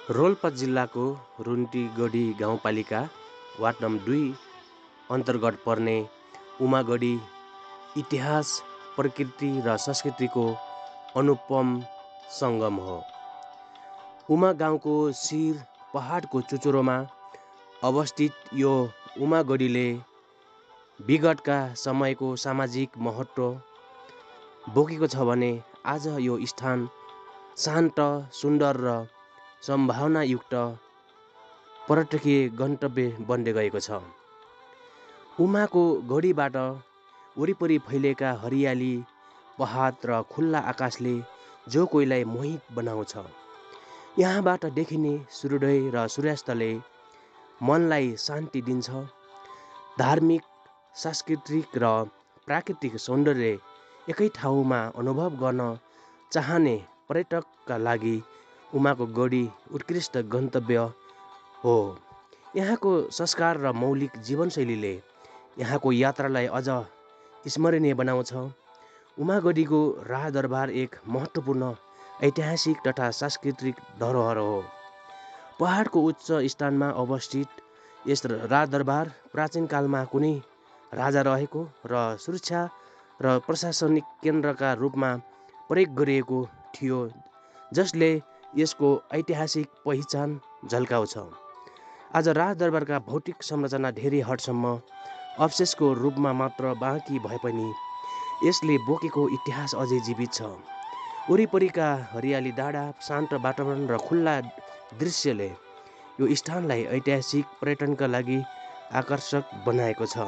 रोल्पा जिल्लाको रुन्टीगढी गाउँपालिका ward number 2 अन्तर्गत पर्ने उमागढी इतिहास, प्रकृति र संस्कृतिको अनुपम सङ्गम हो। उमा गाउँको शिर पहाडको चुचुरोमा अवस्थित यो उमागढीले विगतका समयको सामाजिक महत्त्व बोकेको छ भने आज यो स्थान शान्त, सुन्दर र सम्भावनायुक्त पर्यटकीय गन्तव्य बन्दै गएको छ। उमाको गढीबाट वरिपरि फैलिएका हरियाली, पहाड र खुल्ला आकाशले जो कोहीलाई मोहित बनाउँछ। यहाँबाट देखिने सूर्योदय र सूर्यास्तले मनलाई शान्ति दिन्छ। धार्मिक, सांस्कृतिक र प्राकृतिक सौन्दर्य एकै ठाउँमा अनुभव गर्न चाहने पर्यटकका लागि उमाको गढी उत्कृष्ट गन्तव्य हो। यहाँको संस्कार र मौलिक जीवनशैलीले यहाँको यात्रालाई अझ स्मरणीय बनाउँछ। उमागढीको राजदरबार एक महत्त्वपूर्ण ऐतिहासिक तथा सांस्कृतिक धरोहर हो। पहाडको उच्च स्थानमा अवस्थित यस राजदरबार प्राचीन कालमा कुनै राजा रहेको र सुरक्षा र प्रशासनिक केन्द्रका रूपमा प्रयोग गरिएको थियो, जसले यसको ऐतिहासिक पहिचान झल्काउँछ। आज राजदरबारका भौतिक संरचना धेरै हदसम्म अवशेषको रूपमा मात्र बाँकी भए पनि यसले बोकेको इतिहास अझै जीवित छ। वरिपरिका हरियाली डाँडा, शान्त वातावरण र खुल्ला दृश्यले यो स्थानलाई ऐतिहासिक पर्यटनका लागि आकर्षक बनाएको छ।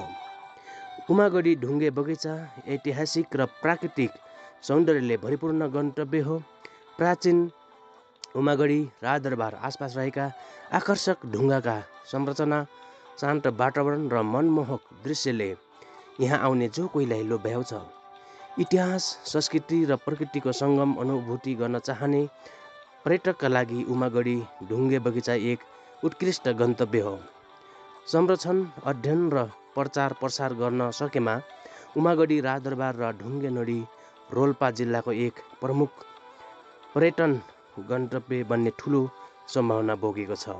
उमागढी ढुङ्गे बगैँचा ऐतिहासिक र प्राकृतिक सौन्दर्यले भरिपूर्ण गन्तव्य हो। प्राचीन उमागढी राजदरबार आसपास रहेका आकर्षक ढुङ्गाका संरचना, शान्त वातावरण र मनमोहक दृश्यले यहाँ आउने जो कोहीलाई लोभ्याउँछ। इतिहास, संस्कृति र प्रकृतिको सङ्गम अनुभूति गर्न चाहने पर्यटकका लागि उमागढी ढुङ्गे बगैँचा एक उत्कृष्ट गन्तव्य हो। संरक्षण, अध्ययन र प्रचार प्रसार गर्न सकेमा उमागढी राजदरबार र ढुङ्गे नदी रोल्पा जिल्लाको एक प्रमुख पर्यटन गन्तव्य बन्ने ठुलो सम्भावना बोकेको छ।